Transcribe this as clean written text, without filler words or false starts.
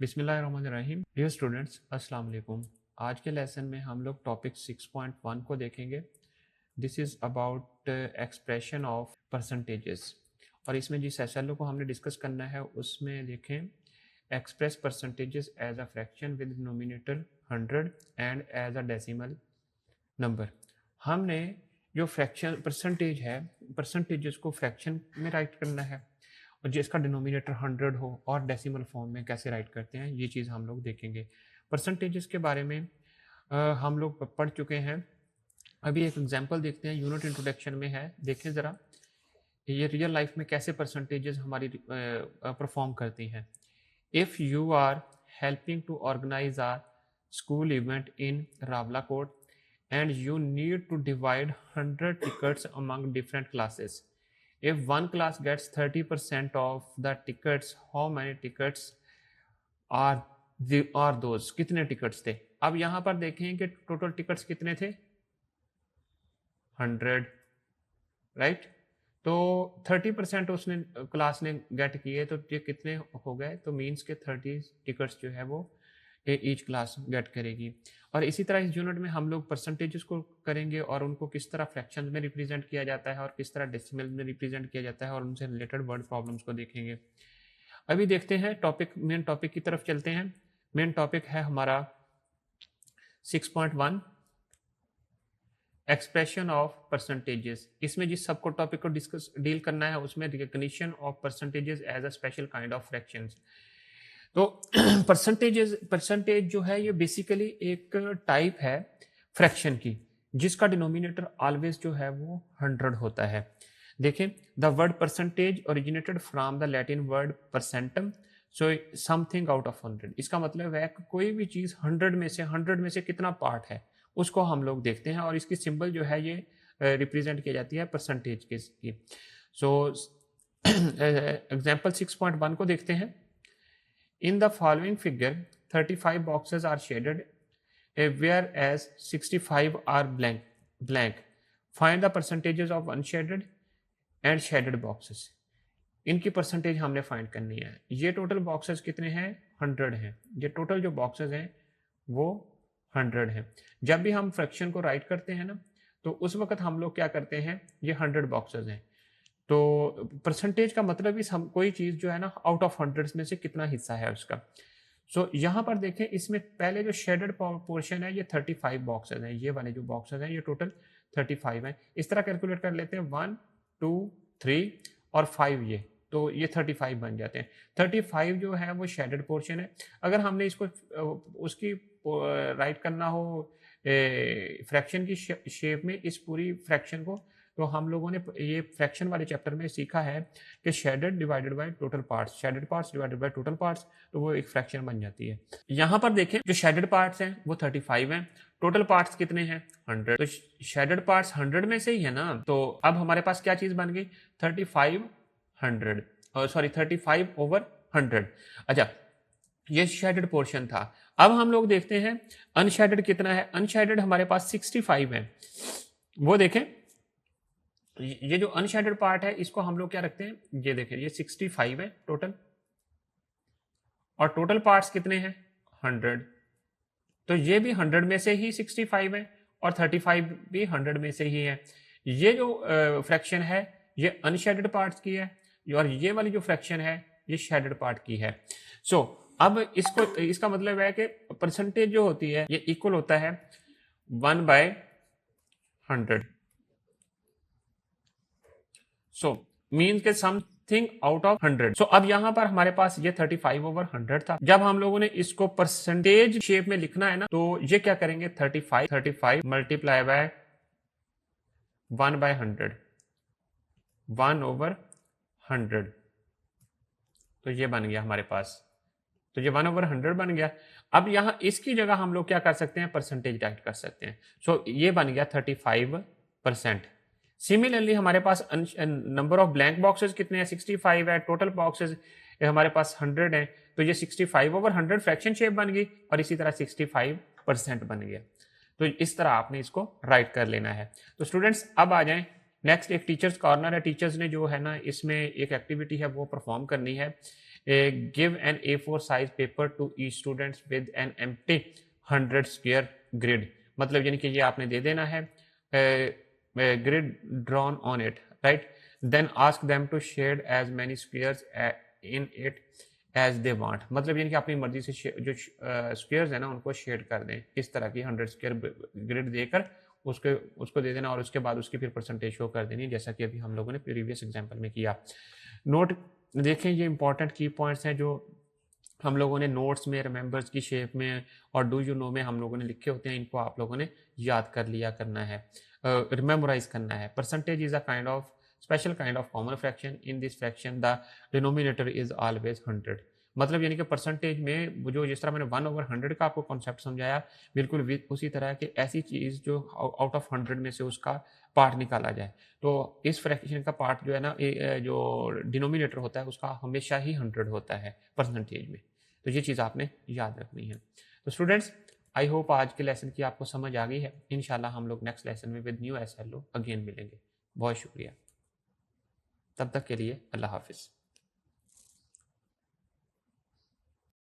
बिस्मिल्लाहिर्रहमानिर्रहीम। Dear students, अस्सलाम वालेकुम। आज के लेसन में हम लोग टॉपिक 6.1 को देखेंगे। This is about expression of percentages. और इसमें जिस एसएलओ को हमने डिस्कस करना है उसमें देखें express percentages as a fraction with denominator 100 and as a decimal number. हमने जो फ्रैक्शन परसेंटेज है, परसेंटेजेस को फ्रैक्शन में राइट करना है और जिसका डिनोमिनेटर 100 हो और डेसिमल फॉर्म में कैसे राइट करते हैं, ये चीज़ हम लोग देखेंगे। परसेंटेजेस के बारे में हम लोग पढ़ चुके हैं। अभी एक एग्जांपल देखते हैं, यूनिट इंट्रोडक्शन में है। देखें ज़रा ये रियल लाइफ में कैसे परसेंटेजेस हमारी परफॉर्म करती हैं। If you are helping to organize a school event in Ravlakot and you need to divide 100 tickets among different classes. If one class gets 30% of the tickets, how many tickets are those? कितने tickets थे? अब यहाँ पर देखें कि total tickets कितने थे? 100, right? तो 30% उसने क्लास ने गेट किए, तो ये कितने हो गए? तो मीन्स के 30 टिकट्स जो है वो ईच क्लास गेट करेगी। और इसी तरह इस यूनिट में हम लोग परसेंटेजेस को करेंगे और उनको किस तरह फ्रैक्शन में रिप्रेजेंट किया जाता है और किस तरह डेसिमल में रिप्रेजेंट किया जाता है और उनसे रिलेटेड वर्ड प्रॉब्लम्स को देखेंगे। अभी देखते हैं मेन टॉपिक की तरफ चलते हैं। मेन टॉपिक है हमारा 6.1 एक्सप्रेशन ऑफ परसेंटेजेस। इसमें जिस सबको टॉपिक को डिस्कस डील करना है उसमें recognition of percentages as a special kind of fractions. तो परसेंटेज जो है ये बेसिकली एक टाइप है फ्रैक्शन की जिसका डिनोमिनेटर ऑलवेज जो है वो 100 होता है। देखें, the word percentage originated from the Latin word percentum, so something out of 100। इसका मतलब है कि कोई भी चीज़ 100 में से कितना पार्ट है उसको हम लोग देखते हैं और इसकी सिंबल जो है ये रिप्रेजेंट की जाती है परसेंटेज की। सो एग्जाम्पल 6.1 को देखते हैं। In the following figure, 35 boxes are shaded, whereas 65 are blank. Find the percentages of unshaded and shaded boxes. इनकी परसेंटेज हमने फाइंड करनी है। ये टोटल बॉक्सेस कितने हैं? 100 हैं। ये टोटल जो बॉक्सेस हैं वो 100 हैं। जब भी हम फ्रैक्शन को राइट करते हैं ना, तो उस वक्त हम लोग क्या करते हैं, ये 100 बॉक्सेस हैं। तो परसेंटेज का मतलब इस हम कोई चीज़ जो है ना आउट ऑफ 100 में से कितना हिस्सा है उसका। सो यहाँ पर देखें, इसमें पहले जो शेडेड पोर्शन है ये 35 बॉक्सेस हैं। ये वाले जो बॉक्सेस हैं ये टोटल 35 हैं। इस तरह कैलकुलेट कर लेते हैं, 1 2 3 और 5, ये तो ये 35 बन जाते हैं। 35 जो है वो शेडेड पोर्शन है। अगर हमने इसको उसकी राइट करना हो फ्रैक्शन की शेप में, इस पूरी फ्रैक्शन को, तो हम लोगों ने ये फ्रैक्शन वाले चैप्टर में सीखा है कि shaded divided by total parts, shaded parts divided by total parts, तो वो एक फ्रैक्शन बन जाती है। यहाँ पर देखें, जो शेडेड पार्ट्स हैं वो 35 हैं, टोटल पार्ट्स कितने हैं? 100। तो शेडेड पार्ट्स 100 में से ही है ना, तो अब हमारे पास क्या चीज बन गई? 35 ओवर 100। अच्छा, ये शेडेड पोर्शन था। अब हम लोग देखते हैं अनशेडेड कितना है। अनशेडेड हमारे पास 65 है। वो देखें, ये जो अनशेडेड पार्ट है इसको हम लोग क्या रखते हैं, ये देखें, ये 65 है टोटल और टोटल पार्ट्स कितने हैं? 100। तो ये भी 100 में से ही 65 है और 35 भी 100 में से ही है। ये जो फ्रैक्शन है ये अनशेडेड पार्ट्स की है और ये वाली जो फ्रैक्शन है ये शेडेड पार्ट की है। सो अब इसका मतलब है कि परसेंटेज जो होती है ये इक्वल होता है 1/100। सो मीन के समथिंग आउट ऑफ 100। सो अब यहां पर हमारे पास ये 35 ओवर 100 था। जब हम लोगों ने इसको परसेंटेज शेप में लिखना है ना, तो ये क्या करेंगे, 35 मल्टीप्लाई बाय 1/100, 1/100। तो ये बन गया हमारे पास, तो ये 1/100 बन गया। अब यहां इसकी जगह हम लोग क्या कर सकते हैं, परसेंटेज राइट कर सकते हैं। सो ये बन गया 35%। सिमिलरली हमारे पास नंबर ऑफ ब्लैंक बॉक्सेस कितने हैं? 65 है। टोटल बॉक्सेस हमारे पास 100 हैं, तो ये 65 ओवर 100 फ्रैक्शन शेप बन गई और इसी तरह 65% बन गया। तो इस तरह आपने इसको राइट कर लेना है। तो स्टूडेंट्स अब आ जाएं, नेक्स्ट एक टीचर्स कॉर्नर है। टीचर्स ने जो है ना इसमें एक एक्टिविटी है वो परफॉर्म करनी है। Give an A4 size paper to each students with an empty 100 square grid, मतलब यानी कि ये आपने दे देना है grid drawn on it, right, then ask them to shade as many squares in it as they want, मतलब यानी कि अपनी मर्जी से जो स्क्वायर्स है ना उनको शेड कर दें, इस तरह की 100 स्क्वायर ग्रिड देकर उसको दे देना और उसके बाद उसकी फिर परसेंटेज शो कर देनी, जैसा कि अभी हम लोगों ने प्रीवियस एग्जांपल में किया। नोट देखें, ये इंपॉर्टेंट की पॉइंट्स हैं जो हम लोगों ने नोट्स में रिमेंबर्स की शेप में और डू यू नो में हम लोगों ने लिखे होते हैं, इनको आप लोगों ने याद कर लिया करना है, रिमेमोराइज करना है। Percentage is a kind of special kind of common fraction, in this fraction the denominator is always 100, मतलब यानी कि परसेंटेज में जो जिस तरह मैंने 1/100 का आपको कॉन्सेप्ट समझाया, बिल्कुल उसी तरह की ऐसी चीज़ जो आउट ऑफ 100 में से उसका पार्ट निकाला जाए, तो इस फ्रैक्शन का पार्ट जो है ना जो डिनोमिनेटर होता है उसका हमेशा ही 100 होता है परसेंटेज में, तो ये चीज़ आपने याद रखनी है। तो स्टूडेंट्स, आई होप आज के लेसन की आपको समझ आ गई है। इंशाल्लाह हम लोग नेक्स्ट लेसन में विद न्यू SLO अगेन मिलेंगे। बहुत शुक्रिया, तब तक के लिए अल्लाह हाफिज़।